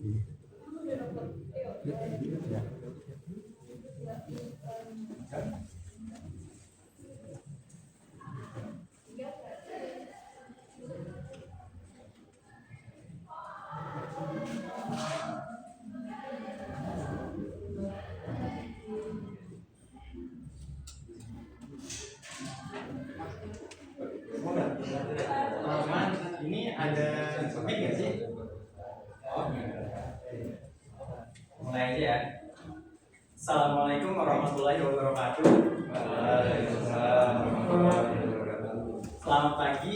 Teman-teman, ini ada mic nggak sih? Oh, mulai aja ya. Assalamualaikum warahmatullahi wabarakatuh. Waalaikumsalam warahmatullahi wabarakatuh. Selamat pagi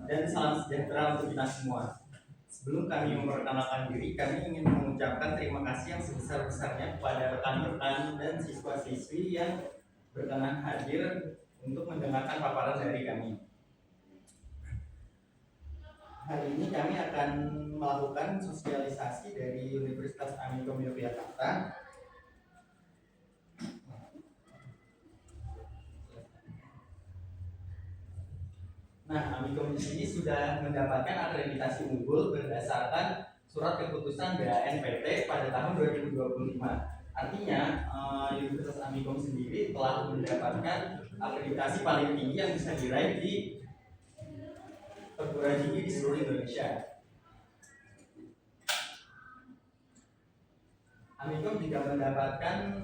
dan salam sejahtera untuk kita semua. Sebelum kami memperkenalkan diri, kami ingin mengucapkan terima kasih yang sebesar-besarnya kepada rekan-rekan dan siswa-siswi yang berkenan hadir untuk mendengarkan paparan dari kami. Hari ini kami akan melakukan sosialisasi dari Universitas Amikom Yogyakarta. Nah, Amikom di sini sudah mendapatkan akreditasi unggul berdasarkan surat keputusan BANPT pada tahun 2025. Artinya, Universitas Amikom sendiri telah mendapatkan akreditasi paling tinggi yang bisa diraih di perguruan tinggi di seluruh Indonesia. Amikom juga mendapatkan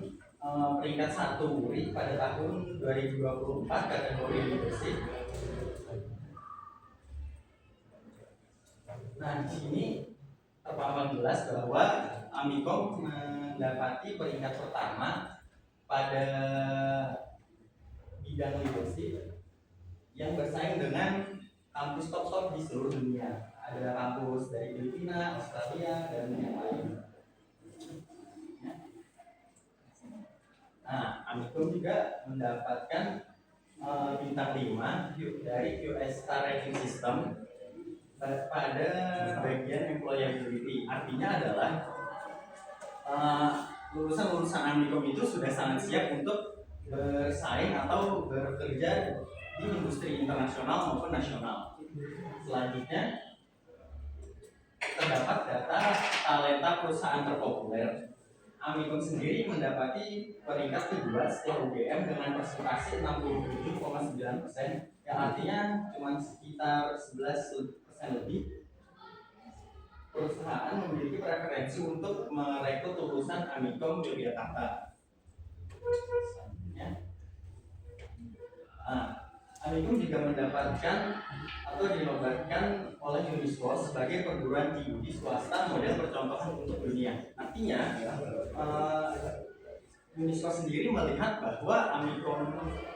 peringkat 1 URI pada tahun 2024 kategori leadership. Nah, di sini terpampang jelas bahwa Amikom mendapati peringkat pertama pada bidang leadership yang bersaing dengan kampus top-top di seluruh dunia. Ada kampus dari Filipina, Australia, dan yang lain. Nah, Amikom juga mendapatkan bintang 5 dari QS Star Rating System pada bagian employability. Artinya adalah lulusan-lulusan Amikom itu sudah sangat siap untuk bersaing atau bekerja di industri internasional maupun nasional. Selanjutnya terdapat data talenta perusahaan terpopuler. Amikom sendiri mendapati peringkat kedua setelah UGM dengan persentase 67,9%, yang artinya cuma sekitar 11% lebih. Perusahaan memiliki preferensi untuk merekrut lulusan Amikom Yogyakarta. Amikom juga mendapatkan atau dinobatkan oleh UNESCO sebagai perguruan tinggi swasta model percontohan untuk dunia. Artinya, UNESCO sendiri melihat bahwa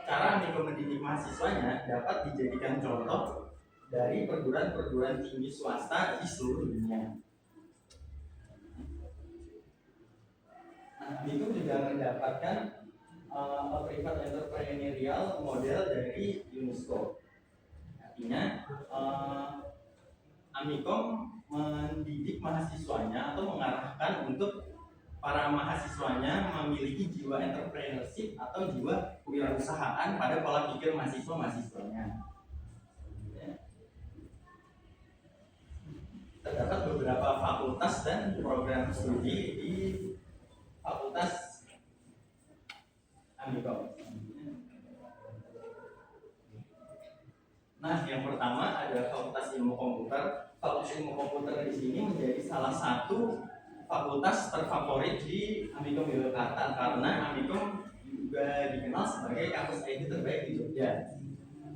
cara Amikom mendidik mahasiswanya dapat dijadikan contoh dari perguruan tinggi swasta di seluruh dunia. Amikom juga mendapatkan private entrepreneurial model dari UNESCO. Artinya, Amikom mendidik mahasiswanya atau mengarahkan untuk para mahasiswanya memiliki jiwa entrepreneurship atau jiwa kewirausahaan pada pola pikir mahasiswanya. Terdapat beberapa fakultas dan program studi di fakultas Amikom. Nah, yang pertama ada Fakultas Ilmu Komputer. Fakultas Ilmu Komputer di sini menjadi salah satu fakultas terfavorit di Amikom Yogyakarta karena Amikom juga dikenal sebagai kampus IT terbaik di Jogja.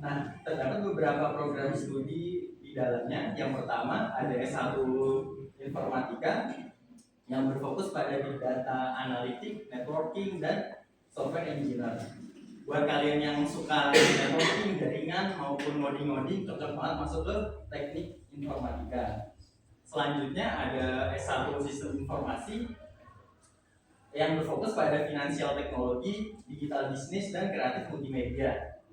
Nah, terdapat beberapa program studi di dalamnya. Yang pertama ada S1 Informatika yang berfokus pada Big Data Analytics, Networking, dan Software Engineer. Buat kalian yang suka networking, jaringan maupun ngoding cocok banget masuk ke teknik informatika. Selanjutnya ada S1 Sistem Informasi yang berfokus pada finansial teknologi, digital bisnis, dan kreatif multimedia.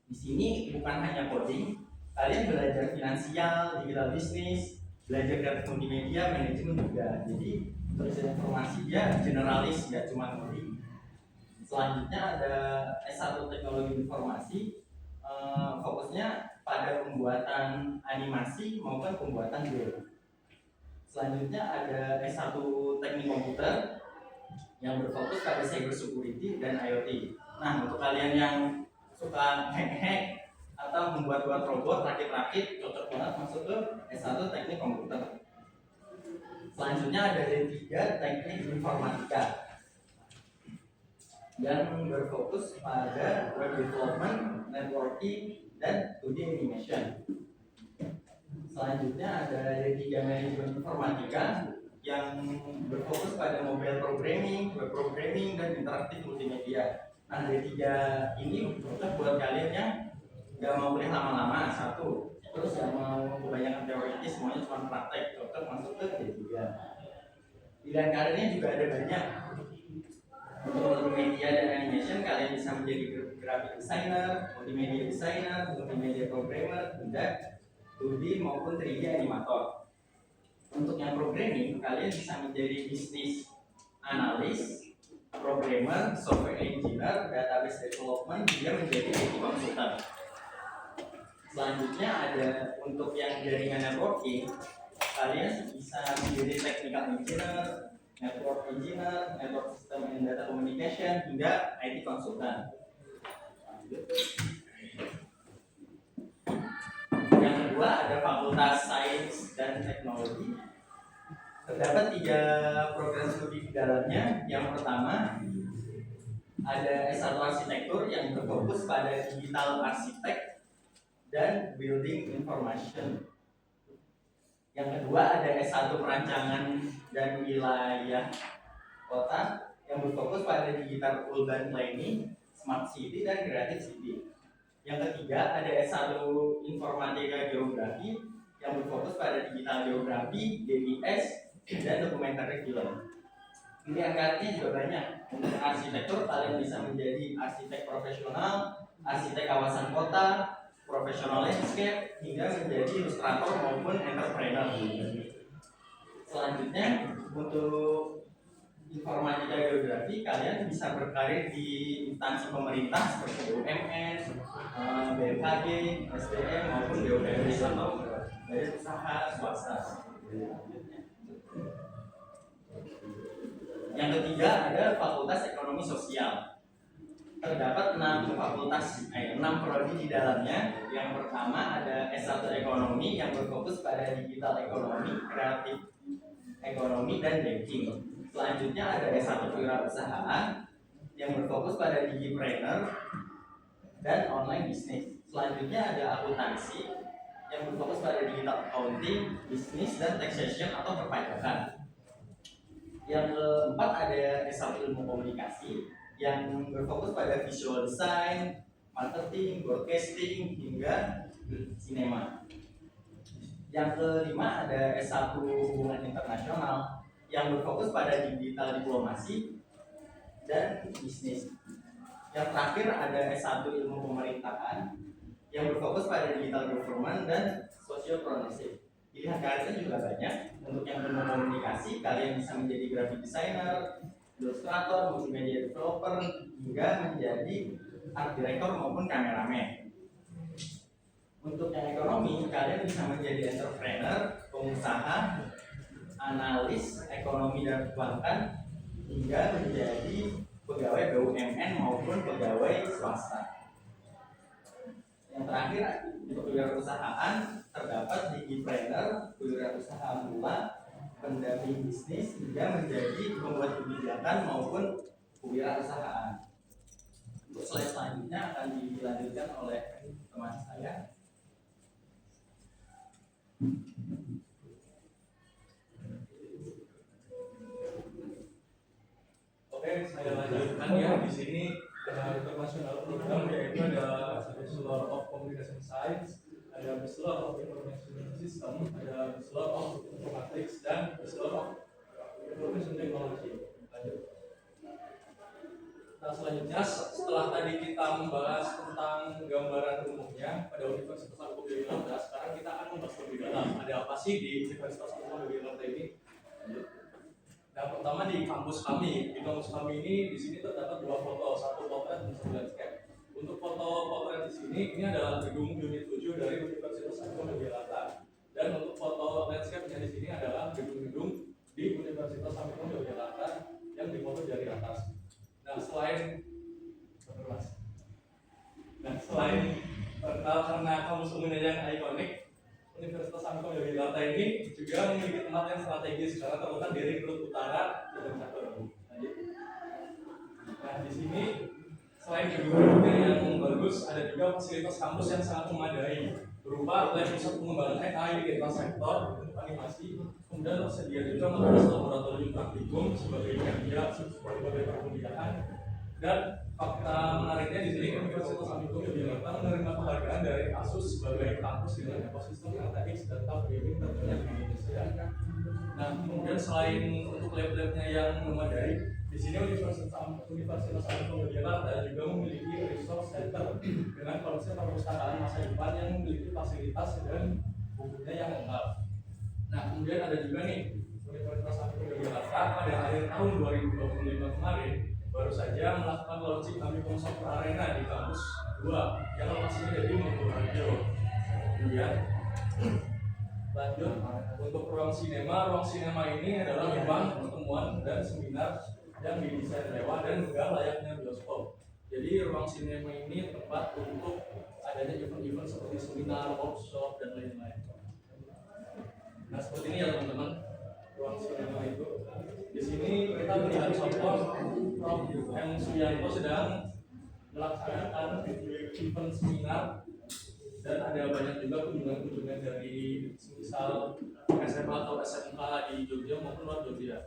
Di sini bukan hanya coding, kalian belajar finansial, digital bisnis, belajar kreatif multimedia, manajemen juga. Jadi untuk informasi dia generalis, ya cuma coding. Selanjutnya ada S1 Teknologi Informasi, fokusnya pada pembuatan animasi maupun pembuatan game. Selanjutnya ada S1 Teknik Komputer yang berfokus pada cyber security dan IoT. Nah, untuk kalian yang suka hack-hack atau membuat-buat robot, rakit-rakit, cocok banget masuk ke S1 Teknik Komputer. Selanjutnya ada D3 Teknik Informatika yang berfokus pada web development, networking, dan 2D animation. Selanjutnya ada D3 Manajemen Informatika yang berfokus pada mobile programming, web programming, dan interaktif multimedia. Nah, D3 ini cocok buat kalian yang nggak mau kuliah lama-lama, satu. Terus yang mau kebanyakan teoritis, semuanya cuma praktek, cocok masuk ke D3. Pilihan karirnya juga ada banyak. Untuk multimedia dan animation, kalian bisa menjadi graphic designer, multimedia designer, multimedia programmer, dan 2D maupun 3D animator. Untuk yang programming, kalian bisa menjadi bisnis analis, programmer, software engineer, database development, juga menjadi IT consultant. Selanjutnya ada untuk yang jaringan networking, kalian bisa menjadi technical engineer, network engineer, network system and data communication, hingga IT consultant. Yang kedua ada Fakultas Sains dan Teknologi. Terdapat 3 program studi di dalamnya. Yang pertama ada S1 Arsitektur yang berfokus pada digital arsitek dan building information. Yang kedua ada S1 Perancangan dan Wilayah Kota yang berfokus pada digital urban planning, smart city, dan creative city. Yang ketiga ada S1 Informatika Geografi yang berfokus pada digital geografi, DIS, dan dokumenter film. Pilihan karirnya juga banyak. Untuk arsitektur, kalian bisa menjadi arsitek profesional, arsitek kawasan kota, profesional landscape, hingga menjadi ilustrator maupun entrepreneur. Selanjutnya, untuk informatika geografi, kalian bisa berkarir di instansi pemerintah seperti BUMN, BMKG, SDM maupun BUMN atau dari usaha swasta. Yang ketiga ada Fakultas Ekonomi Sosial. Terdapat 6 prodi di dalamnya. Yang pertama ada S1 Ekonomi yang berfokus pada digital ekonomi, kreatif ekonomi, dan banking. Selanjutnya ada S1 Kewirausahaan yang berfokus pada digipreneur dan online bisnis. Selanjutnya ada akuntansi yang berfokus pada digital accounting, bisnis, dan taxation atau perpajakan. Yang keempat ada S1 Ilmu Komunikasi yang berfokus pada visual design, marketing, broadcasting, hingga sinema. Yang kelima ada S1 Hubungan Internasional yang berfokus pada digital diplomasi dan bisnis. Yang terakhir ada S1 Ilmu Pemerintahan yang berfokus pada digital government dan social partnership. Pilihan karirnya juga banyak. Untuk yang ilmu komunikasi, kalian bisa menjadi graphic designer, ilustrator, multimedia developer, hingga menjadi art director maupun kameramen. Untuk yang ekonomi, kalian bisa menjadi entrepreneur, pengusaha, analis ekonomi dan keuangan, hingga menjadi pegawai BUMN maupun pegawai swasta. Yang terakhir untuk kewirausahaan terdapat digipreneur, kewirausahaan mula, pendamping bisnis, hingga menjadi pembuat kebijakan maupun kewirausahaan. Untuk slide selanjutnya akan dilanjutkan oleh teman saya. Oke, saya lanjutkan ya di sini internasional program yaitu ada Bachelor of Communication Science, ada Bachelor of Information System, ada Bachelor of Informatics, dan Bachelor of Information Technology. Lanjut. Nah, selanjutnya setelah tadi kita membahas tentang gambaran umumnya pada Universitas Agung Yogyakarta, sekarang kita akan membahas lebih dalam. Ada apa sih di Universitas Agung Yogyakarta ini? Lanjut. Nah, pertama di kampus kami. Di kampus kami ini di sini terdapat 2 foto, satu potret dan satu landscape. Untuk foto potret di sini ini adalah gedung unit 7 dari Universitas Agung Yogyakarta. Dan untuk foto landscape-nya di sini adalah gedung ini juga memiliki tempat yang strategis karena terletak di ring road utara dan Catur. Nah, di sini selain gedung-gedungnya yang bagus, ada juga fasilitas kampus yang sangat memadai berupa lab pusat pengembangan AI di lintas sektor untuk animasi, kemudian tersedia juga materi laboratorium praktikum sebagai media sebagai perkuliahan. Dan fakta menariknya di sini Universitas Amikom Yogyakarta menerima penghargaan dari ASUS sebagai kampus dengan ekosistem RTX dan cloud gaming terbanyak di Indonesia. Nah, kemudian selain untuk lab-labnya yang memadai, di sini Universitas Amikom Yogyakarta juga memiliki resource center dengan konsep perpustakaan masa depan yang memiliki fasilitas dan bukunya yang lengkap. Nah, kemudian ada juga nih Universitas Amikom Yogyakarta pada akhir tahun 2025 kemarin baru saja melakukan launching Amikom Software Arena di kampus 2 yang lokasinya jadi Mangkuharjo. Kemudian lanjut untuk ruang sinema ini adalah ruang pertemuan dan seminar yang didesain mewah dan megah layaknya bioskop. Jadi ruang sinema ini tempat untuk adanya event-event seperti seminar, workshop, dan lain-lain. Nah, seperti ini ya teman-teman ruang sinema itu. Di sini kita melihat contoh Prof. M. Suyanto sedang melaksanakan event seminar dan ada banyak juga kunjungan-kunjungan dari misal SMA atau SMK di Jogja maupun luar Jogja.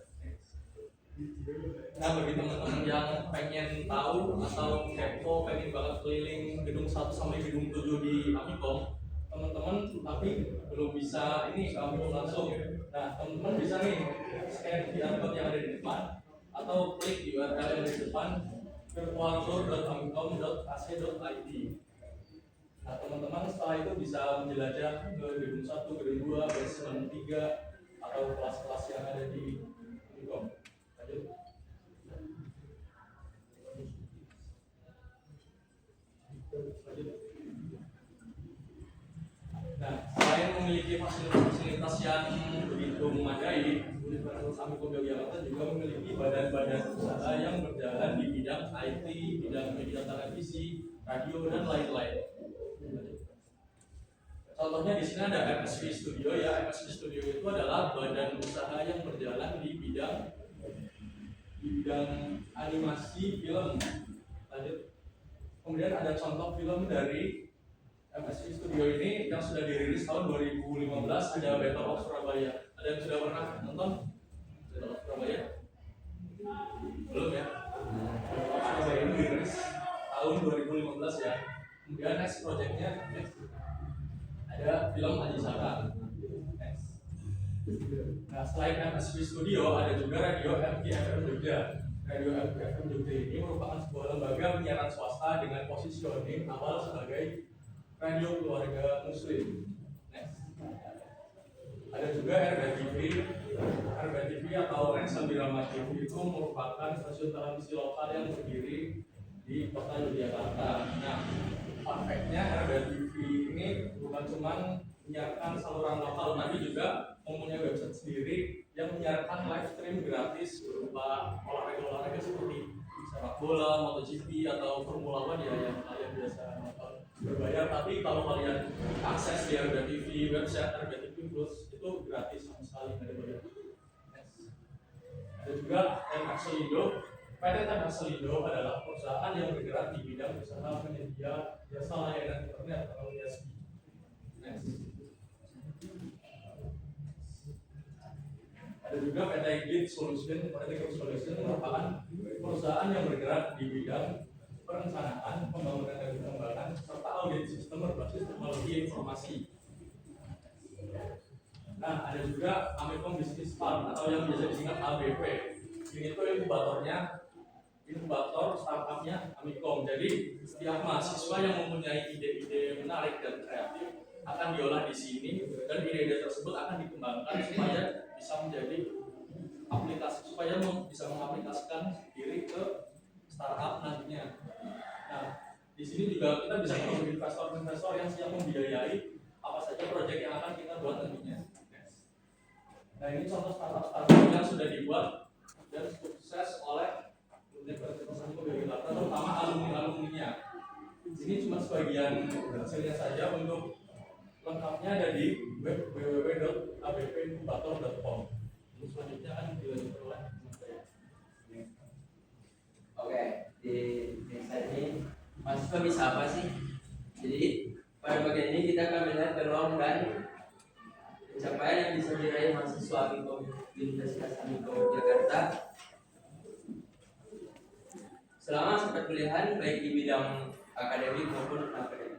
Nah, bagi teman-teman yang pengen tahu atau kepo, pengen banget keliling gedung 1 sampai gedung 7 di Amikom, teman-teman tapi belum bisa ini ke Amikom langsung. Nah, teman-teman bisa nih scan QR code yang ada di depan atau klik di URL yang di depan virtualtour.amikom.ac.id. Nah, teman-teman setelah itu bisa menjelajah ke gedung 1, gedung 2, basement 3 atau kelas-kelas yang ada di Amikom. Lanjut. Nah, selain memiliki fasilitas-fasilitas yang begitu memadai, Universitas Amikom Yogyakarta juga memiliki badan-badan usaha yang berjalan di bidang IT, bidang media televisi, radio, dan lain-lain. Contohnya di sini ada MSV Studio ya. MSV Studio itu adalah badan usaha yang berjalan di bidang animasi film. Lanjut. Kemudian ada contoh film dari MSV Studio ini yang sudah dirilis tahun 2015, ada Battle of Surabaya. Ada yang sudah pernah nonton Battle of Surabaya? Belum ya? Battle of Surabaya ini dirilis tahun 2015 ya. Kemudian next projectnya ada film Aji Saka. Nah, selain MSV Studio ada juga Radio MKFM Jogja. Radio MKFM Jogja ini merupakan sebuah lembaga penyiaran swasta dengan positioning awal sebagai radio keluarga muslim. Next. Ada juga RBA TV atau Ren Sambirama TV itu merupakan stasiun televisi lokal yang berdiri di kota Yogyakarta. Nah, fun fact-nya RBA TV ini bukan cuma menyiarkan saluran lokal, tapi juga mempunyai website sendiri yang menyiarkan live stream gratis berupa olahraga seperti sepak bola, MotoGP atau Formula One ya yang kalian biasa nonton berbayar. Tapi kalau kalian akses di RBA TV website RBA TV Plus itu gratis sama sekali, nggak ada bayar. Ada juga TMX Selindo. PT TMX Selindo adalah perusahaan yang bergerak di bidang usaha penyedia jasa layanan internet atau ISP. Ada juga PT Grid Solution. PT Grid Solution merupakan perusahaan yang bergerak di bidang perencanaan, pembangunan dan pengembangan serta audit sistem berbasis teknologi informasi. Nah, ada juga Amikom Business Park atau yang biasa disingkat ABP. Ini tuh inkubator startupnya Amikom. Jadi setiap mahasiswa yang mempunyai ide-ide menarik dan kreatif akan diolah di sini dan ide-ide tersebut akan dikembangkan supaya bisa menjadi aplikasi, supaya bisa mengaplikasikan diri ke startup nantinya. Nah, di sini juga kita bisa ketemu investor-investor yang siap membiayai apa saja proyek yang akan kita buat nantinya. Nah, ini contoh startup yang sudah dibuat dan sukses oleh Universitas Amikom Yogyakarta, terutama alumni-alumninya. Ini cuma sebagian hasilnya saja. Untuk lengkapnya ada di web www.abb.ac.id. mahasiswa bisa apa sih? Jadi pada bagian ini kita akan melihat peluang dan pencapaian yang bisa diraih mahasiswa Amikom di Universitas Amikom Jakarta selama masa perkuliahan, baik di bidang akademik maupun akademik.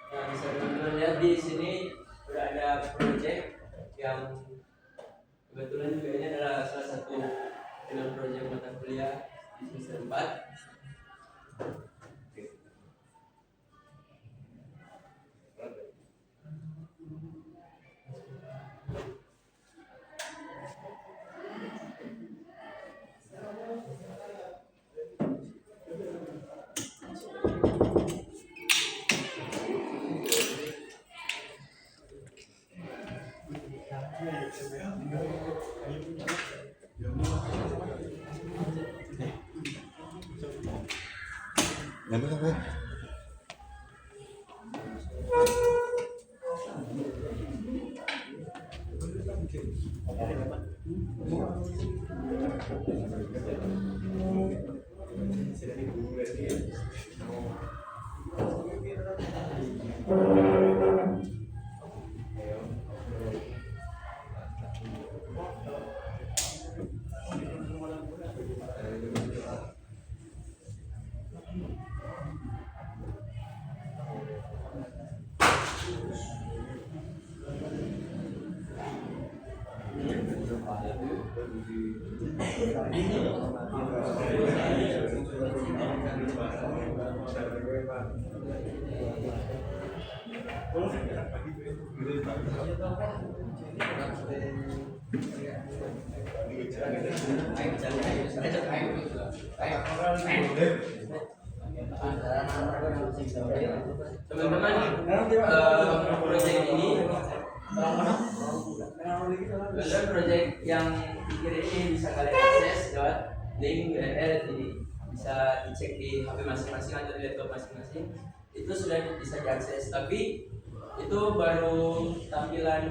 Nah, bisa teman-teman lihat di sini sudah ada project yang kebetulan juga ini adalah salah satu film project mata kuliah di semester 4. Teman-teman, proyek ini adalah proyek yang dikirim ini bisa kalian akses lewat link URL ini, bisa dicek di HP masing-masing atau di laptop masing-masing. Itu sudah bisa diakses, tapi itu baru tampilan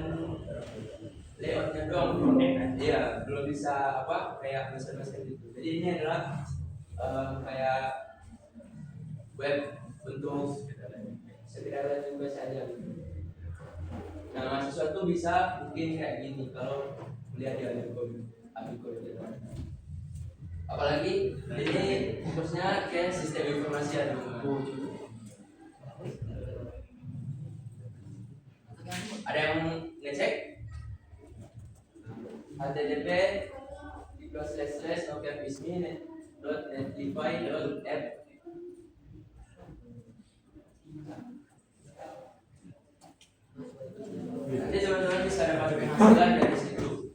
layoutnya doang, iya belum bisa apa kayak mesin-mesin gitu. Jadi ini adalah kayak web untuk sekedar juga saja. Nah, mahasiswa tuh bisa mungkin kayak gini kalau kuliah di Amikom gitu. Apalagi ini fokusnya ke sistem informasi ya teman-teman. Ada yang ngecek? http://nocapisme.netlify.app. Nanti teman-teman bisa dapat penghasilan dari situ.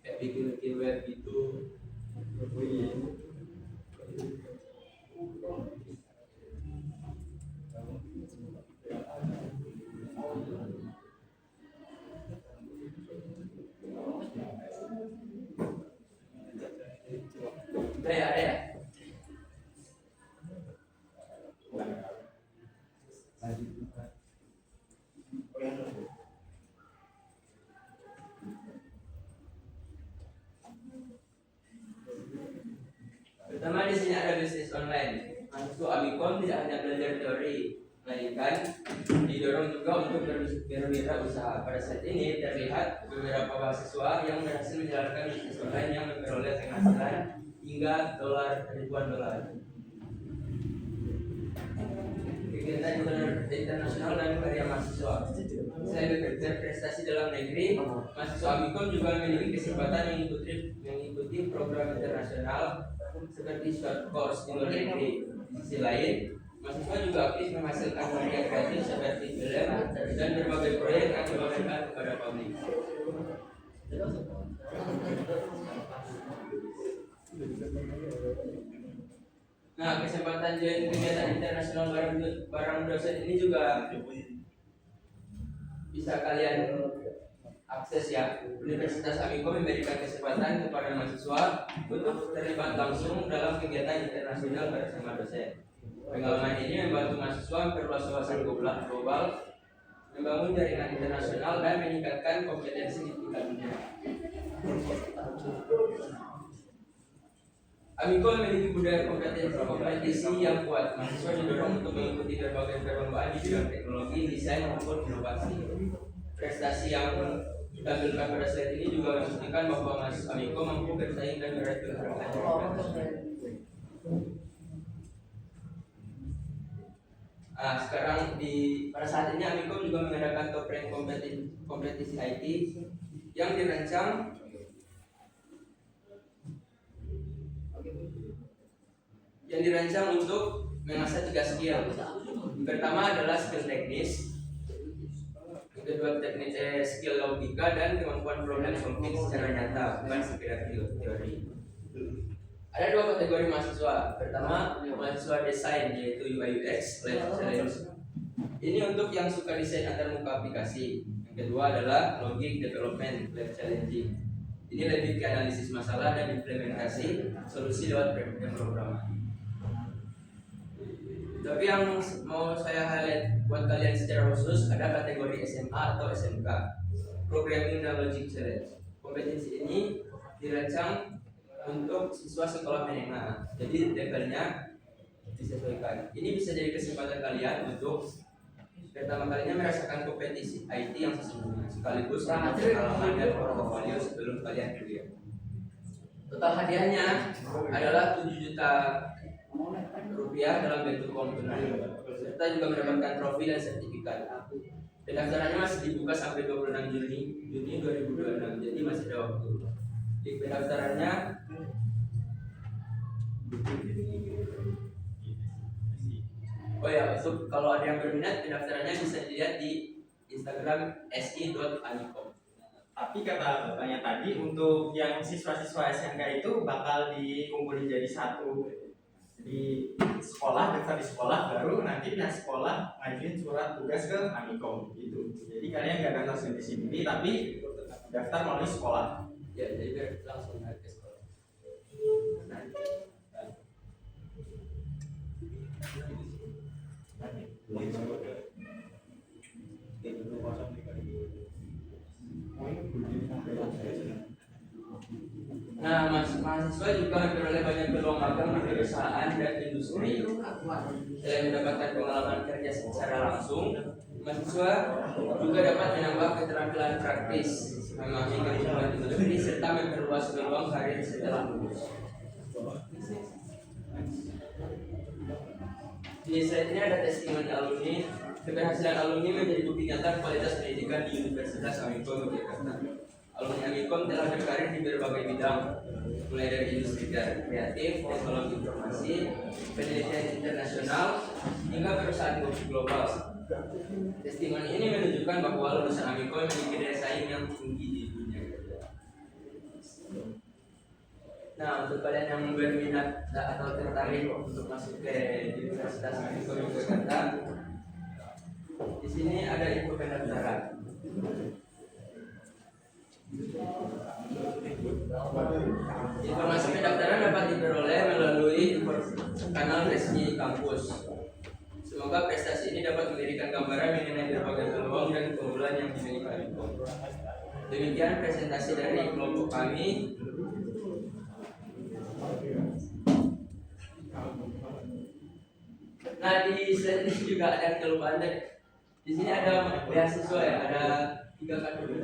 Kayak bikin web gitu. Ada ya? Pertama di sini ada bisnis online. Mahasiswa Amikom tidak hanya belajar teori, melainkan didorong juga untuk berwirausaha. Pada saat ini terlihat beberapa mahasiswa yang berhasil menjalankan bisnis online yang memperoleh penghasilan hingga ribuan dolar. Kegiatan internasional dan karya mahasiswa. Selain bekerja prestasi dalam negeri, mahasiswa Amikom juga memiliki kesempatan mengikuti program internasional seperti short course di luar negeri. Di sisi lain, mahasiswa juga aktif menghasilkan karya kreatif seperti film dan berbagai proyek yang dibagikan kepada publik. Nah, kesempatan join kegiatan internasional bareng dosen ini juga bisa kalian akses ya. Universitas Amikom memberikan kesempatan kepada mahasiswa untuk terlibat langsung dalam kegiatan internasional bersama dosen. Pengalaman ini membantu mahasiswa memperluas wawasan global, membangun jaringan internasional dan meningkatkan kompetensi di tingkat dunia. Amikom memiliki budaya kompetisi yang kuat. Mahasiswa didorong untuk mengikuti berbagai perlombaan di bidang teknologi, desain maupun inovasi. Prestasi yang ditampilkan pada slide ini juga membuktikan bahwa mahasiswa Amikom mampu bersaing dan meraih penghargaan internasional. Sekarang pada saat ini Amikom juga mengadakan top rank kompetisi IT yang dirancang untuk mengasah 3 skill. Pertama adalah skill teknis, yang kedua skill logika dan kemampuan problem solving secara nyata, bukan sekedar teori. Ada 2 kategori mahasiswa. Pertama, mahasiswa desain yaitu UI UX Life Challenge. Ini untuk yang suka desain antar muka aplikasi. Yang kedua adalah Logic Development Life Challenging. Ini lebih ke analisis masalah dan implementasi solusi lewat pemrograman. Tapi yang mau saya highlight buat kalian secara khusus ada kategori SMA atau SMK, Programming dan Logic Challenge. Kompetisi ini dirancang untuk siswa sekolah menengah, jadi levelnya disesuaikan. Ini bisa jadi kesempatan kalian untuk pertama kalinya merasakan kompetisi IT yang sesungguhnya, sekaligus menambah pengalaman dan portofolio sebelum kalian kuliah. Total hadiahnya adalah 7 juta rupiah dalam bentuk uang tunai, serta juga mendapatkan trofi dan sertifikat. Pendaftarannya masih dibuka sampai 26 Juni 2026, jadi masih ada waktu. Di pendaftarannya untuk kalau ada yang berminat, pendaftarannya bisa dilihat di Instagram si.amikom. Tapi kata bapaknya tadi untuk yang siswa-siswa SMK itu bakal dikumpulin jadi satu di sekolah, daftar di sekolah, baru nanti pihak sekolah ngajuin surat tugas ke Amikom gitu. Jadi kalian nggak daftar sendiri, tapi daftar melalui sekolah. Ya, jadi langsung ke sekolah. Nah, mahasiswa juga memperoleh banyak peluang magang di perusahaan dan industri. Selain mendapatkan pengalaman kerja secara langsung, mahasiswa juga dapat menambah keterampilan praktis, memahami kehidupan industri, serta memperluas peluang karir setelah lulus. Di slide ini ada testimoni alumni. Keberhasilan alumni menjadi bukti nyata kualitas pendidikan di Universitas Amikom Yogyakarta. Alumni Amikom telah berkarir di berbagai bidang, mulai dari industri kreatif, teknologi informasi, penelitian internasional, hingga perusahaan global. Testimoni ini menunjukkan bahwa lulusan Amikom memiliki daya saing yang tinggi di dunia kerja. Nah, untuk kalian yang berminat atau tertarik untuk masuk ke Universitas Amikom Yogyakarta, di sini ada info pendaftaran. Informasi pendaftaran dapat diperoleh melalui kanal resmi kampus. Semoga prestasi ini dapat memberikan gambaran mengenai berbagai peluang dan keunggulan yang dimiliki Amikom. Demikian presentasi dari kelompok kami. Nah, di slide ini juga ada kelupaan tadi. Di sini ada beasiswa ya, ada 3 kategori.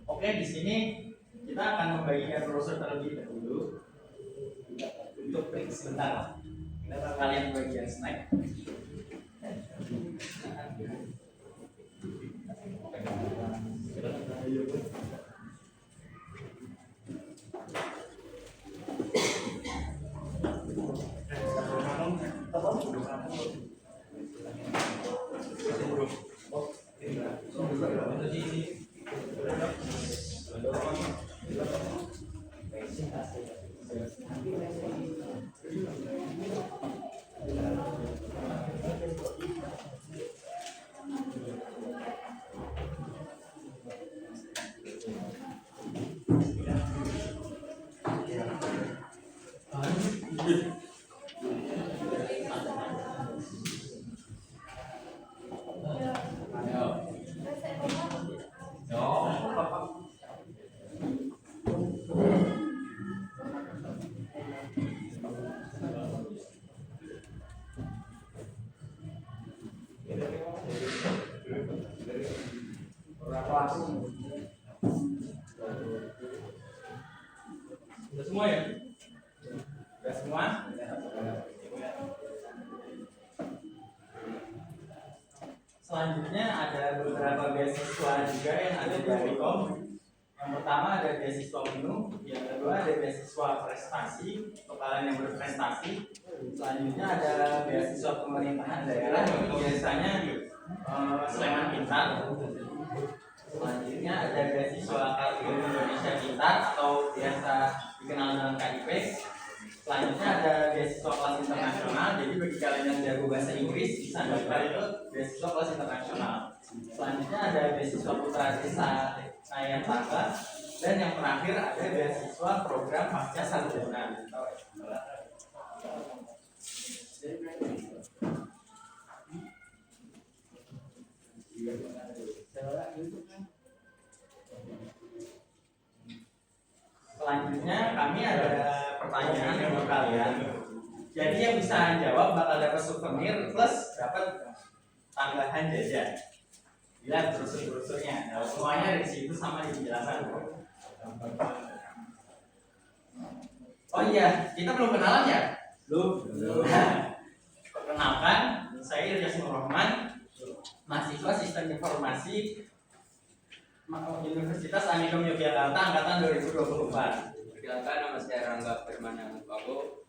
Oke, di sini kita akan membagikan brosur terlebih dahulu. Untuk break sebentar. Kita kalian bagian snack. Sudah semua ya? Sudah semua? Selanjutnya ada beberapa beasiswa juga yang ada di Amikom. Yang pertama ada beasiswa penuh, yang kedua ada beasiswa prestasi untuk kalian yang berprestasi. Selanjutnya ada beasiswa pemerintahan daerah yang biasanya Sleman Pintar. Selanjutnya ada beasiswa Kartu Indonesia Pintar atau biasa dikenal dengan KIP. Selanjutnya ada beasiswa kelas internasional. Jadi bagi kalian yang jago bahasa Inggris bisa daftar itu beasiswa kelas internasional. Selanjutnya ada beasiswa Putra Desa Nayang Tangga. Dan yang terakhir ada beasiswa program pasca sarjana. Selanjutnya kami ada pertanyaan untuk kalian. Jadi yang bisa jawab bakal dapat souvenir plus dapat tambahan jajan. Lihat brosur-brosurnya. Nah, semuanya di situ sama di penjelasan. Oh iya, kita belum kenalan ya? Belum. Perkenalkan, saya Ilyas Nurrahman, mahasiswa Sistem Informasi Universitas Amikom Yogyakarta angkatan 2024. Perkenalkan, nama saya Rangga Permana Pago,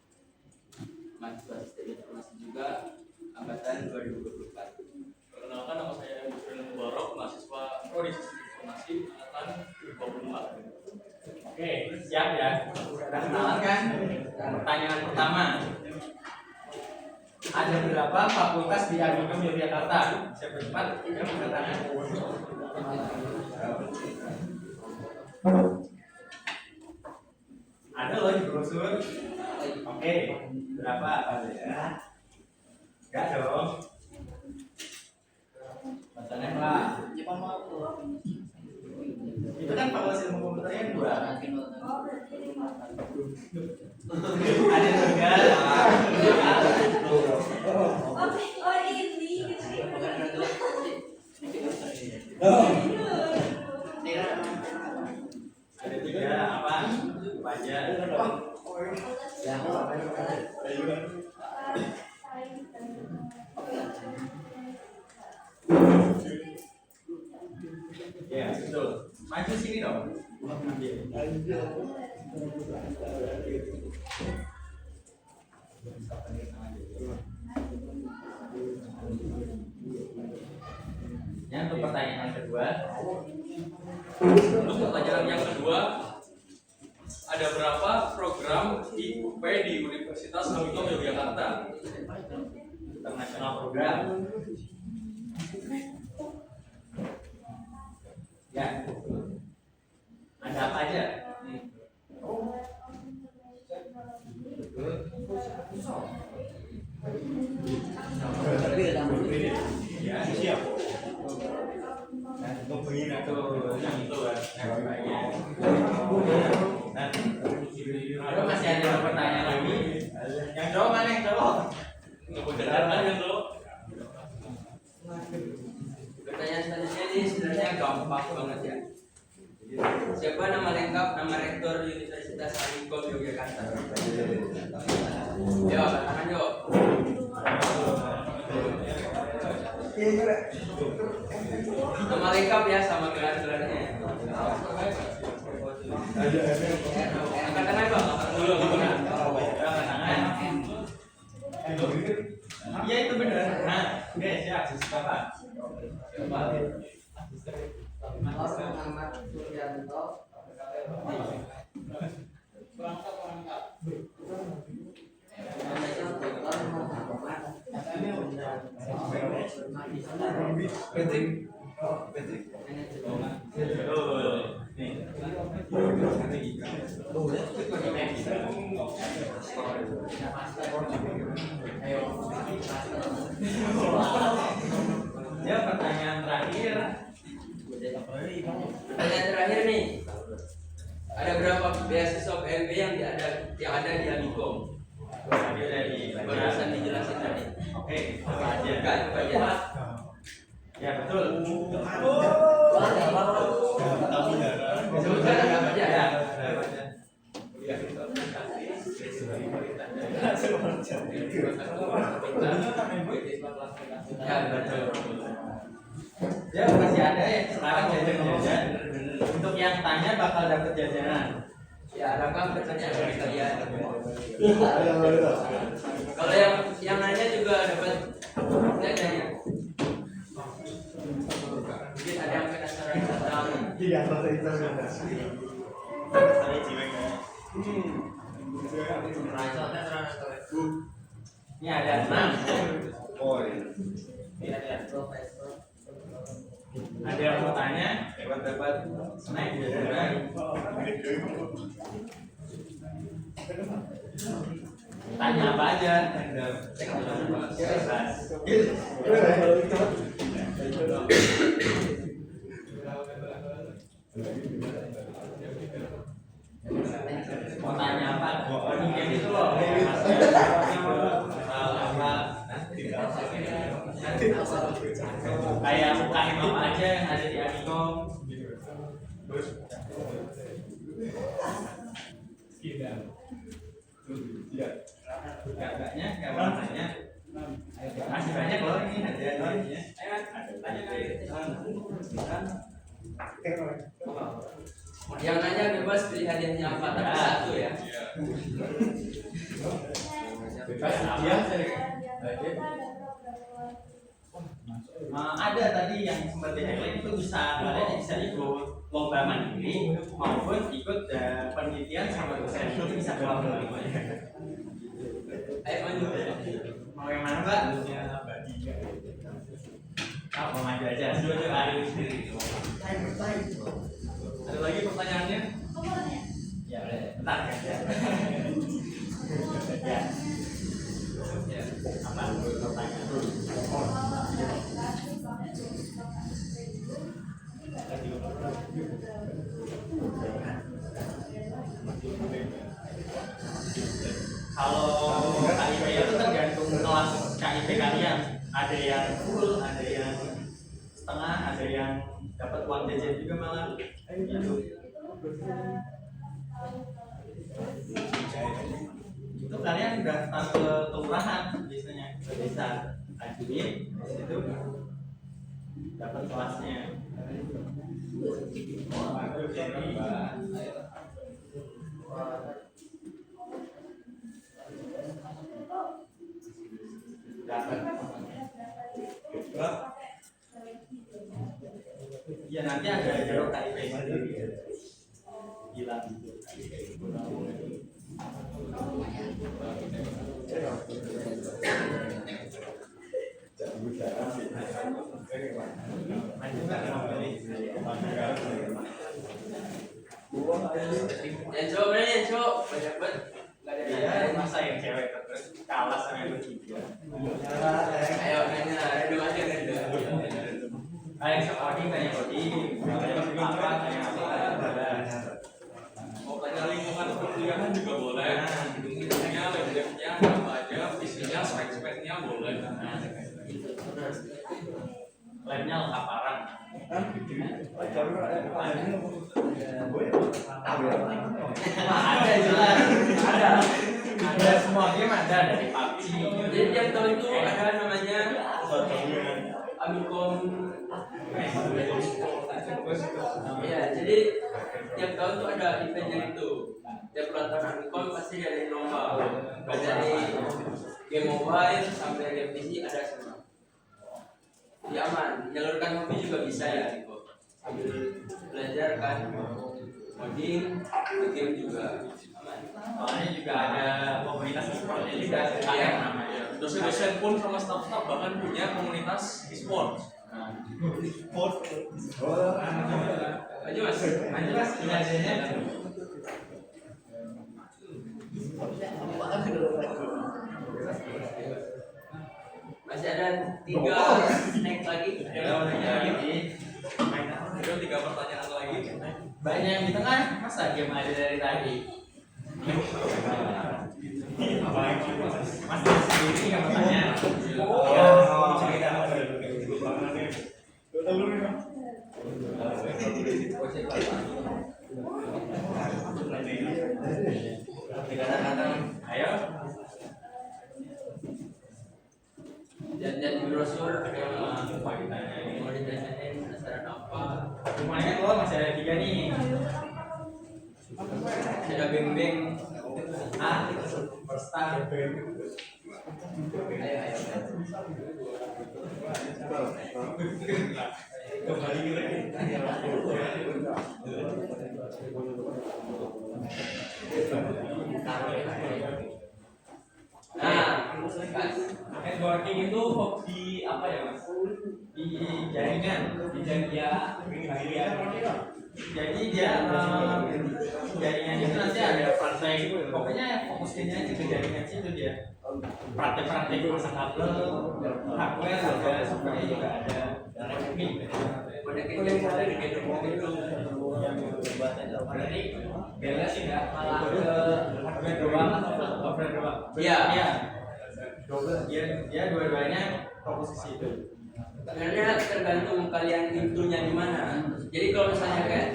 mahasiswa Sistem Informasi juga angkatan 2024. Perkenalkan, nama saya Yusril Mubarok, mahasiswa Prodi Sistem Informasi angkatan 2024. Oke, siap ya? Sudah kenalan kan? Pertanyaan pertama. Ada berapa fakultas di Amikom Yogyakarta? Siapa cepat? Dia mengatakan. Ada loh di brosur. Oke, berapa? Ada ya? Enggak dong. Bacanya Pak. Itu kan fakultas ilmu komputer yang 2. Ada juga. Ada tiga apa? Aja. Ya, betul. Maju sini dong. Ya, untuk pertanyaan kedua. Untuk pelajaran yang kedua, ada berapa program IUP di Universitas Amikom Yogyakarta? Internasional program. Ya. Ada apa aja? Ya, siap. Nah, untuk begini atau yang itu kan. Nah, Ada masih ada pertanyaan lagi? yang cowok mana yang cowok? yang lo Pertanyaan selanjutnya ini sebenarnya gampang banget ya. Siapa nama lengkap nama rektor Universitas Amikom Yogyakarta? Yo, tangan yo. Nama lengkap ya sama gelar-gelarnya. Angkat tangan bang. dulu Iya itu benar. Nah, oke siap. Bapak. Muhammad Suryanto. Ya pertanyaan terakhir. Pertanyaan terakhir nih. Ada berapa beasiswa PMB yang ada di Amikom? Tadi udah dibaca. Barusan dijelasin tadi. Oke, apa aja? Bukan, apa aja? Ya betul. Sebutkan apa aja? Ya, Ya, betul. ya masih ada ya sekarang jajan-jajan. Untuk yang tanya bakal dapat jajanan. Ya, adakah pertanyaan dari kalian? Kalau yang nanya juga dapat jajannya. Mungkin ada yang penasaran tentang Ini ada 6. Ada yang mau tanya buat dapat snack jajanan. Tanya apa aja? Mau tanya apa? Kayak gitu loh. Kayak UKM apa aja yang ada di Amikom. Kakaknya, kawanannya masih banyak loh ini hadiahnya. yang nanya bebas pilih hadiahnya apa tapi satu ya. Ada tadi yang sempat di-highlight itu kalian bisa ikut lomba mandiri maupun ikut penelitian sama dosen itu bisa kelompok. Ayo maju. Mau yang mana Mbak? Mau maju aja. Ada lagi pertanyaannya? Ya, bentar ya. Ya. Apa pertanyaan? Kalau KIP itu tergantung kelas KIP kalian. Ada yang full, ada yang setengah, ada yang dapat uang jajan juga malah. Gitu. Itu kalian daftar ke kelurahan biasanya ke desa, ajuin itu dapat kelasnya. Dapat. Ya nanti ada jalur KIP sendiri. Hilang. Yang cowok mana yang cowok? Banyak banget. Ya, masa yang cewek terus kalah sama yang bertiga. Ayo nanya, random aja random. Kayak coding tanya coding, apa namanya lengkaparan. Ada jelas, ada semua game ada dari PUBG. Jadi tiap tahun itu ada namanya Amicom. Ya, jadi tiap tahun tuh ada eventnya itu. Tiap ulang tahun Amicom pasti ada lomba. Dari game mobile sampai game PC ada semua. Ya aman, menyalurkan hobi juga bisa ya gitu. Sambil belajar kan, coding, game juga aman. Soalnya juga ada komunitas e-sportnya juga, Iya. namanya. Dosen-dosen pun sama staff-staff bahkan punya komunitas e-sport. Ayo mas. Lanjut mas, penjelasannya. Masih ada 3 snack lagi. Ada 3 pertanyaan lagi. Banyak yang di tengah, masa game ada dari tadi? Mas sendiri nggak bertanya. Ayo. Dan di brosur ada yang mau ditanyain penasaran apa. Lumayan loh, masih ada 3 nih. Ada beng-beng. Ah, first time. Ayo. Nah, Networking itu hobi apa ya mas? Di jaringan. Di jaringan. Jadi dia jaringan itu nanti ada praktek, pokoknya fokusnya aja ke jaringan situ dia. Praktek-praktek pasang kabel, hardware ada, software juga ada. Bonekin yang ada di gedung itu. Berarti beda sih nggak malah ke hardware doang atau software doang? Iya. Iya. Dia dua-duanya fokus ke situ. Sebenarnya tergantung kalian intunya di mana. Jadi kalau misalnya kayak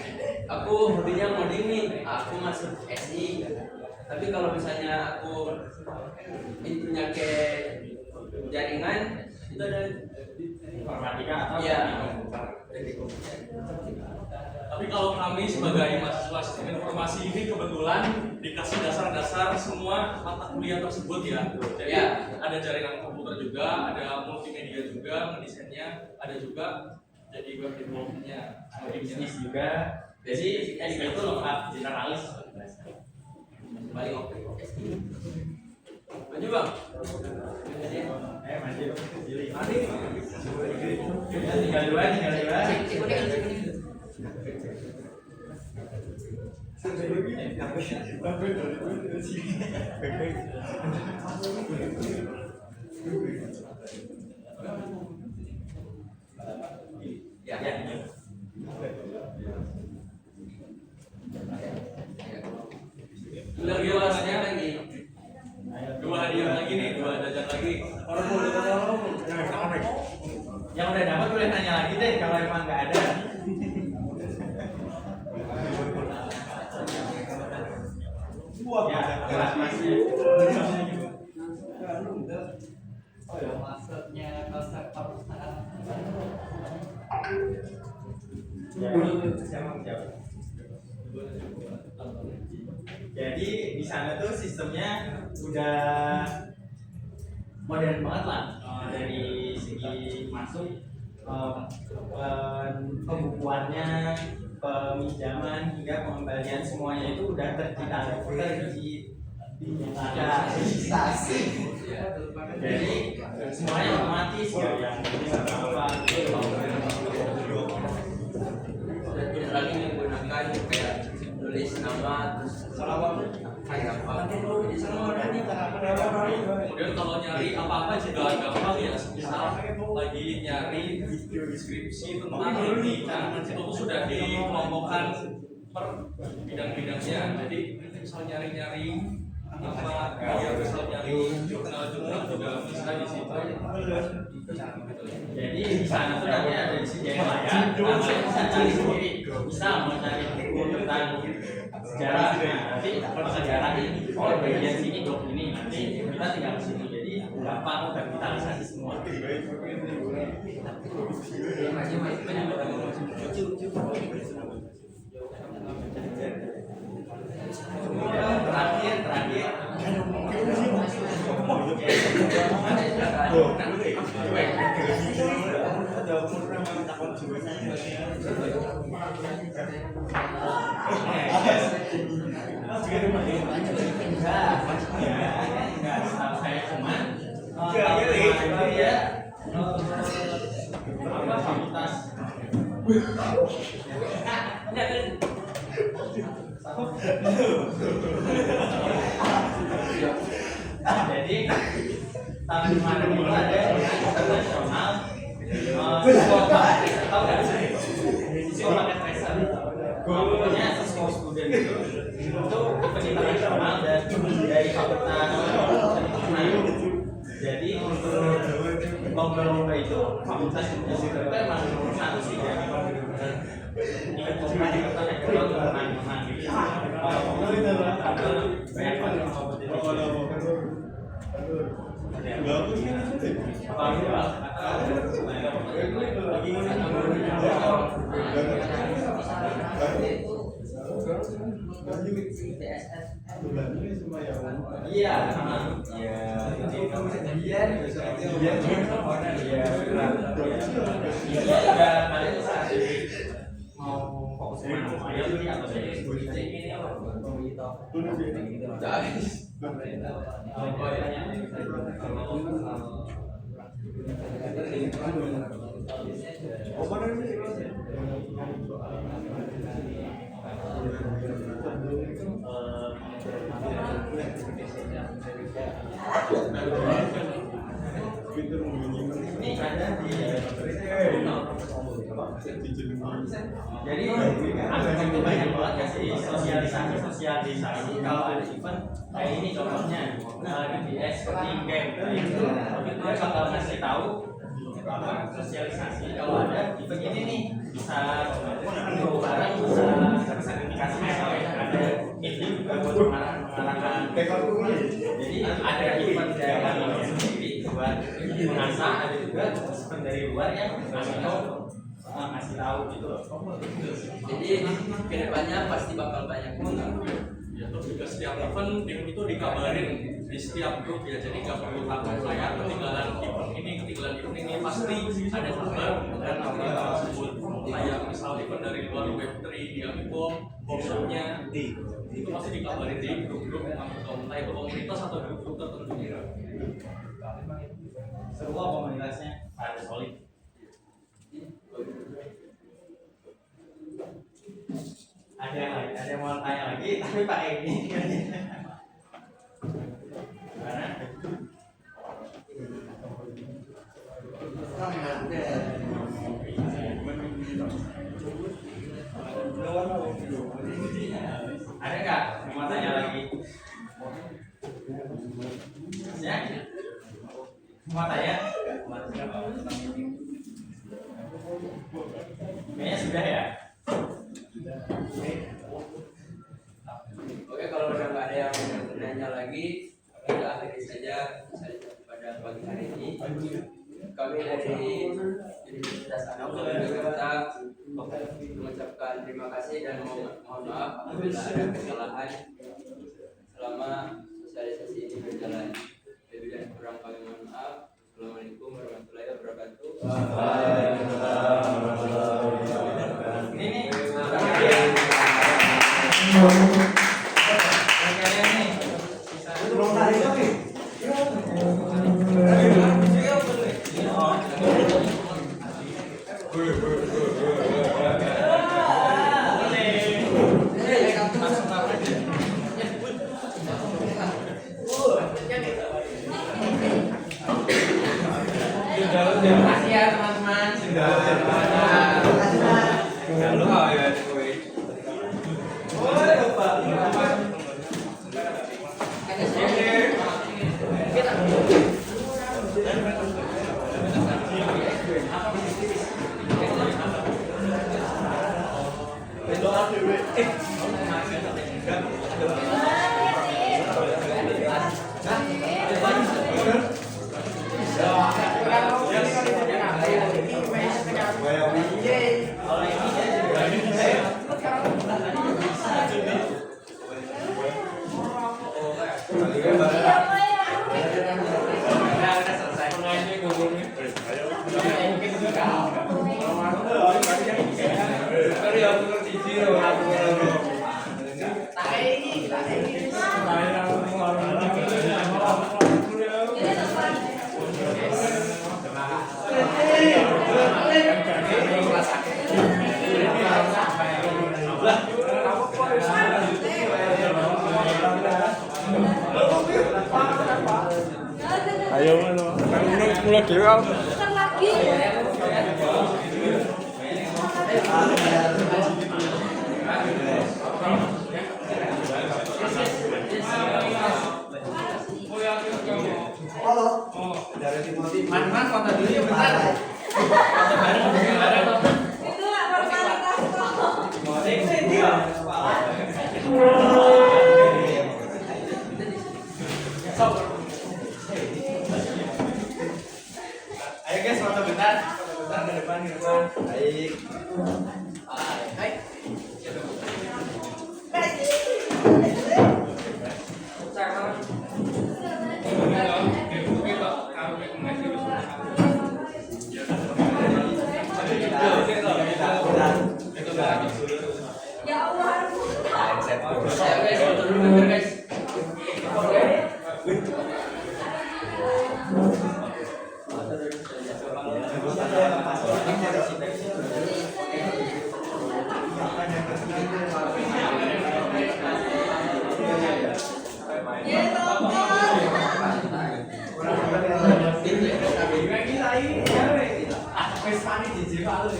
aku hobinya ngoding nih, aku masuk SI. Tapi kalau misalnya aku intunya ke jaringan, itu ada Informatika atau iya. Tapi kalau kami sebagai mahasiswa sistem informasi ini kebetulan dikasih dasar-dasar semua mata kuliah tersebut ya. Jadi Ya. ada jaringan komputer juga, ada multimedia juga, mendesainnya, ada juga jadi web development-nya, bisnis juga. Jadi SI itu lengkap generalis. Balik SI. Maju bang. Maju. Tinggal dua. Ya. Udah luasnya lagi. dua hadiah lagi nih, 2 jajan lagi. Yang udah dapat boleh nanya lagi deh kalau emang nggak ada. Ya, kelas masih. Maksudnya konsep perusahaan. Jadi di sana tuh sistemnya udah modern banget lah. Dari segi masuk pembukuannya, peminjaman hingga pengembalian semuanya itu udah terdigitalisasi. Jadi semuanya otomatis ya. Yang Sudah tidak lagi menggunakan kayak tulis nama terus kayak apa. Jadi semua ada nih. Kemudian kalau nyari apa-apa juga gampang ya, misal lagi nyari video deskripsi tentang ini, nah itu tuh sudah dikelompokkan per bidang-bidangnya. Jadi misal nyari-nyari apa biar bisa nyari kenal jurnal juga bisa di situ. Jadi di sana tuh nanti ada disediain layar, kalian bisa cari sendiri. Bisa mau cari buku tentang sejarah, nah nanti sejarah ini, oh bagian sini blok ini, nanti kita tinggal ke situ. Jadi gampang tervitalisasi semua. Terakhir. Setahu saya cuma fakultas jadi tahun kemarin itu ada internasional tahu nggak sih paket tracer pokoknya sekolah student itu event internasional dan dari fakultas jadi untuk lomba-lomba itu fakultas itu emang nomor satu sih ya ikut lomba menang gitu banyak banget iya mau fokus kemana ayo beli atau ini ini ada di jadi aspek banyak banget ya sih sosialisasi kalau ada event kayak ini contohnya DBS seperti game itu kita bakal ngasih tahu sosialisasi kalau ada event ini nih bisa barang bisa sertifikasi misalnya ada itu juga buat mengarahkan jadi ada event dari sendiri buat mengasah ada juga event dari luar yang ngasih tahu gitu loh. Jadi kedepannya pasti bakal banyak undang. Ya, terus juga setiap event itu dikabarin di setiap grup ya, jadi nggak perlu takut kayak ketinggalan event ini pasti ada kabar dan update tersebut. Kayak misal event dari luar Web3 di Amigo, workshopnya itu pasti dikabarin di grup-grup entah itu komunitas atau grup-grup tertentu. Seru kok komunitasnya, ada solid. Ada yang mau tanya lagi tapi pakai ini gimana? Ada nggak yang mau tanya lagi? Ya? Mau tanya? Kayaknya sudah ya. Oke, kalau udah nggak ada yang nanya lagi, kita akhiri saja pada pagi hari ini. Kami dari Universitas Anam Jakarta mengucapkan terima kasih dan mohon maaf apabila ada kesalahan selama sosialisasi ini berjalan. Lebih dan kurang kami mohon maaf. Assalamualaikum warahmatullahi wabarakatuh. Terima kasih ya teman-teman. Sudah. Ayo mulai dulu kan. Man kontak dulu ya bentar. Kontak bareng. Itu nggak formalitas kok. Ayo guys, foto bentar ke depan. Baik. Hai. Ya Allah. Ayo guys, foto dulu bentar guys. Ya Allah. Wis panik jijik Pak lu.